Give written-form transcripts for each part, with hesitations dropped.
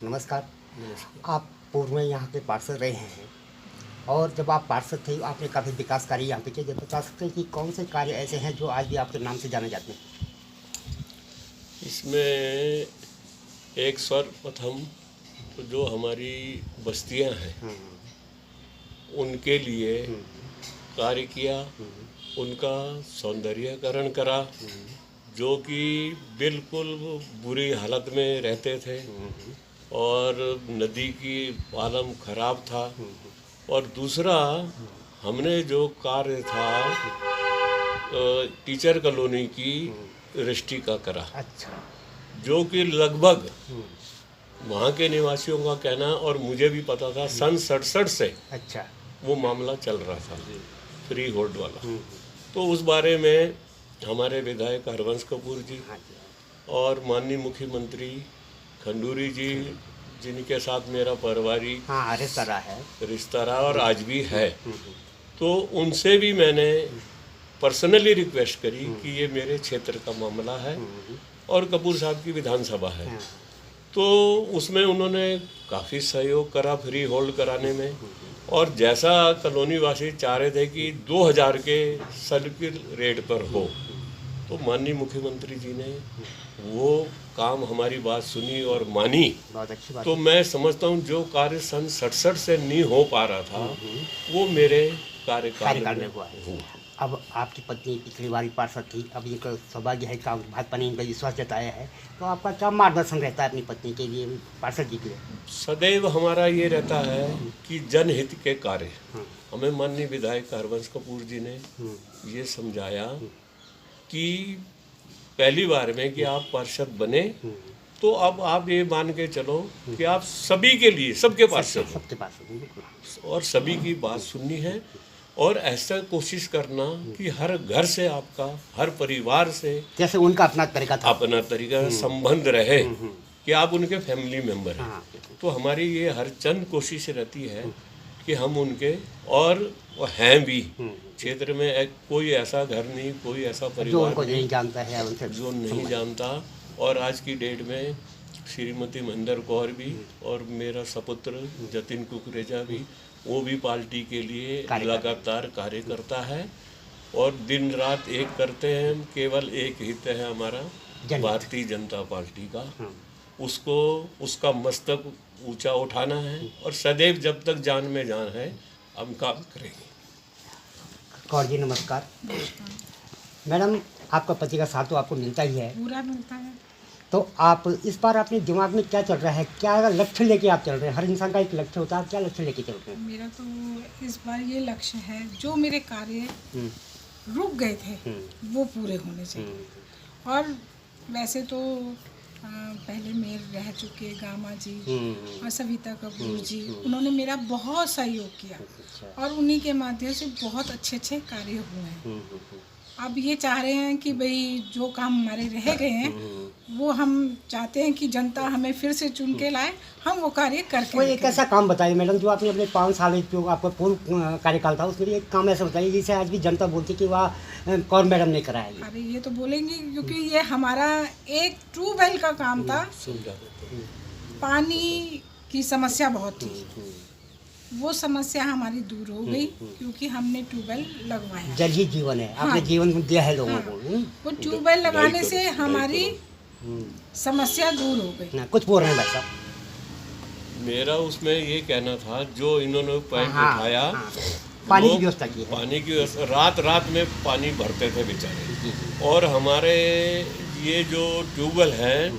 नमस्कार। नमस्कार। आप पूर्व में यहाँ के पार्षद रहे हैं और जब आप पार्षद थे आपने काफ़ी विकास कार्य यहाँ पे किए। जब बता सकते हैं कि कौन से कार्य ऐसे हैं जो आज भी आपके नाम से जाने जाते हैं? इसमें एक सर्वप्रथम तो जो हमारी बस्तियां हैं उनके लिए कार्य किया, उनका सौंदर्यीकरण करा, जो कि बिल्कुल बुरी हालत में रहते थे और नदी की पालम खराब था। और दूसरा हमने जो कार्य था टीचर कॉलोनी की रजिस्ट्री का करा, अच्छा। जो कि लगभग वहाँ के निवासियों का कहना और मुझे भी पता था सन 67 से अच्छा। वो मामला चल रहा था, फ्री होल्ड वाला। तो उस बारे में हमारे विधायक हरवंश कपूर जी हाँ जी। और माननीय मुख्यमंत्री खंडूरी जी, जिनके साथ मेरा पारिवारिक हाँ, रिश्ता रहा है। रिश्ता रहा और आज भी है, तो उनसे भी मैंने पर्सनली रिक्वेस्ट करी कि ये मेरे क्षेत्र का मामला है और कपूर साहब की विधानसभा है। हाँ। तो उसमें उन्होंने काफ़ी सहयोग करा फ्री होल्ड कराने में। और जैसा कॉलोनी वासी चाह रहे थे कि 2000 के सर्किल रेट पर हो, तो माननीय मुख्यमंत्री जी ने वो काम हमारी बात सुनी और मानी। बहुत अच्छी बात तो है। मैं समझता हूँ जो कार्य सन 67 से नहीं हो पा रहा था वो मेरे कार्यकाल कार्यकाल में में हुआ है। हुआ। अब आपकी पत्नी पिछली बारी पार्षद थी, अब इनका सौभाग्य है कि भाजपा ने इनका विश्वास जताया है, तो आपका क्या मार्गदर्शन रहता है अपनी पत्नी के लिए, पार्षद जी के लिए? सदैव हमारा ये रहता है कि जनहित के कार्य। हाँ। हमें माननीय विधायक हरवंश कपूर जी ने ये समझाया कि पहली बार में कि आप पार्षद बने तो अब आप ये मान के चलो कि आप सभी के लिए सबके पार्षद हो सबके पास है, बिल्कुल। और सभी की बात सुननी है और ऐसा कोशिश करना कि हर घर से आपका, हर परिवार से जैसे उनका अपना तरीका था। अपना तरीका संबंध रहे कि आप उनके फैमिली मेंबर हैं। हाँ। तो हमारी ये हर चंद कोशिश रहती है कि हम उनके, और वो हैं भी क्षेत्र में कोई ऐसा घर नहीं, कोई ऐसा जो परिवार उनको नहीं नहीं जानता है उनसे जो नहीं जानता। और आज की डेट में श्रीमती महेंद्र कौर भी और मेरा सपुत्र जतिन कुकरेजा भी, वो भी पार्टी के लिए लगातार कार्य करता है और दिन रात एक करते हैं। केवल एक हित है हमारा, भारतीय जनता पार्टी का, उसको उसका मस्तक ऊंचा उठाना है और सदैव जब तक जान में जान है हम काम करेंगे। कौर जी नमस्कार। मैडम, आपका पति का साथ तो आपको मिलता ही है, पूरा मिलता है। तो आप इस बार अपने दिमाग में क्या चल रहा है, क्या लक्ष्य लेके आप चल रहे हैं? हर इंसान का एक लक्ष्य होता है, क्या लक्ष्य लेके चल रहे हैं? मेरा तो इस बार ये लक्ष्य है, जो मेरे कार्य रुक गए थे वो पूरे होने चाहिए। और वैसे तो पहले मेयर रह चुके गामा जी और सविता कपूर जी, उन्होंने मेरा बहुत सहयोग किया और उन्हीं के माध्यम से बहुत अच्छे अच्छे कार्य हुए हैं। अब ये चाह रहे हैं कि भाई जो काम हमारे रह गए हैं वो हम चाहते हैं कि जनता हमें फिर से चुन के लाए, हम वो कार्य करके कोई एक ऐसा काम बताइए मैडम जो आपने अपने 5 साल जो आपका पूर्व कार्यकाल था उसमें एक काम ऐसा बताइए जिसे आज भी जनता बोलती कि वह कौर मैडम ने कराया ये। अरे ये तो बोलेंगे क्योंकि ये हमारा एक ट्यूबवेल का काम था। पानी की समस्या बहुत थी, वो समस्या हमारी दूर हो गई क्योंकि हमने ट्यूबवेल लगवाया। जल ही जीवन है, आपने हाँ। जीवन दिया है लोगों को। वो ट्यूबवेल लगाने से हमारी समस्या दूर हो गई। ना कुछ बोल रहे हैं भाई साहब। मेरा उसमें ये कहना था, जो इन्होंने पॉइंट उठाया, पानी की व्यवस्था की है। पानी की व्यवस्था, रात रात में पानी भरते थे बेचारे। और हमारे ये जो ट्यूबवेल हैं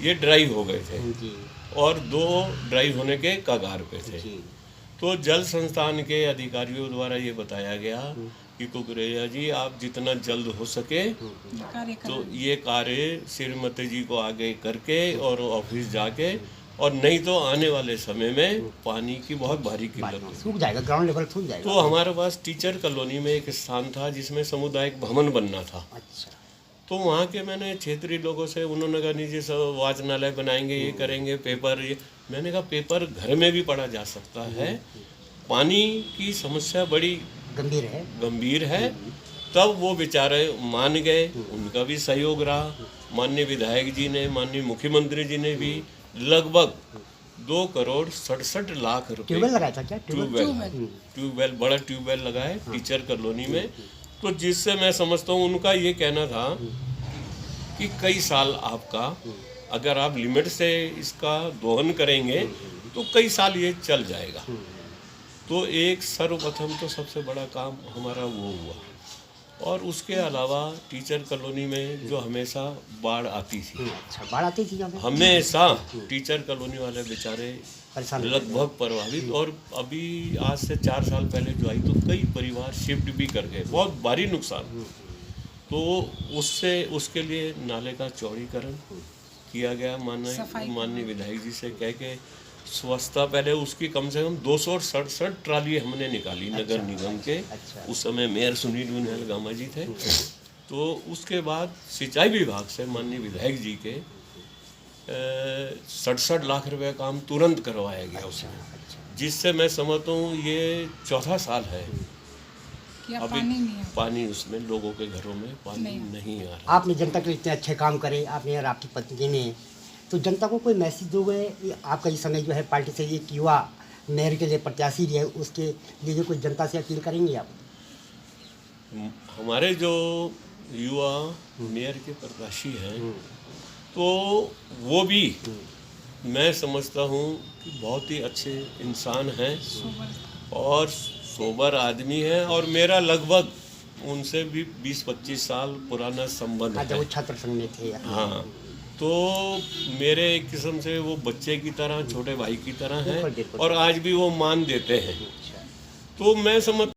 ये ड्राई हो गए थे और 2 ड्राई होने के कगार पे थे। तो जल संस्थान के अधिकारियों द्वारा ये बताया गया कि कुकरेजा जी आप जितना जल्द हो सके तो ये कार्य श्रीमती जी को आगे करके और ऑफिस जाके, और नहीं तो आने वाले समय में पानी की बहुत भारी किल्लत है, सूख जाएगा, ग्राउंड लेवल सूख जाएगा। तो हमारे पास टीचर कॉलोनी में एक स्थान था जिसमें सामुदायिक भवन बनना था। अच्छा। तो वहाँ के मैंने क्षेत्रीय लोगों से, उन्होंने कहा नहीं जी सब वाचनालय बनाएंगे, ये करेंगे, पेपर, ये मैंने कहा पेपर घर में भी पढ़ा जा सकता है। पानी की समस्या बड़ी गंभीर है। तब वो बेचारे मान गए, उनका भी सहयोग रहा। माननीय विधायक जी ने, माननीय मुख्यमंत्री जी ने भी लगभग 2,67,00,000 रुपए ट्यूबवेल लगाया था क्या? ट्यूबवेल बड़ा ट्यूबवेल लगाए टीचर कॉलोनी में। तो जिससे मैं समझता हूँ उनका ये कहना था कि कई साल आपका अगर आप लिमिट से इसका दोहन करेंगे तो कई साल ये चल जाएगा। तो एक सर्वप्रथम तो सबसे बड़ा काम हमारा वो हुआ। और उसके अलावा टीचर कॉलोनी में जो हमेशा बाढ़ आती थी, अच्छा, बाढ़ आती थी यहाँ पे? हमेशा टीचर कॉलोनी वाले बेचारे परेशान लगभग प्रभावित। और अभी आज से 4 साल पहले जो आई तो कई परिवार शिफ्ट भी कर गए, बहुत भारी नुकसान। तो उसके लिए नाले का चौड़ीकरण किया गया। माननीय विधायक जी से कह के स्वच्छता पहले उसकी कम से कम 267 ट्राली हमने निकाली नगर निगम के। उस समय मेयर सुनील बुनियाल गामा जी थे। तो उसके बाद सिंचाई विभाग से माननीय विधायक जी के 67 लाख रुपए काम तुरंत करवाया गया उसमें, जिससे मैं समझता हूँ ये 4था साल है अभी पानी उसमें लोगों के घरों में पानी नहीं आ रहा। आपने जनता के लिए इतने अच्छे काम करे, आपने और आपकी पत्नी ने, तो जनता को कोई मैसेज दोगे? आपका इस समय जो है पार्टी से एक युवा मेयर के लिए प्रत्याशी भी है, उसके लिए कोई जनता से अपील करेंगे आप? हमारे जो युवा मेयर के प्रत्याशी हैं तो वो भी मैं समझता हूँ कि बहुत ही अच्छे इंसान हैं और सोबर आदमी है। और मेरा लगभग उनसे भी 20-25 साल पुराना संबंध है। वो छात्र संघ में थे। हाँ, तो मेरे एक किस्म से वो बच्चे की तरह, छोटे भाई की तरह हैं और आज भी वो मान देते हैं। तो मैं समझ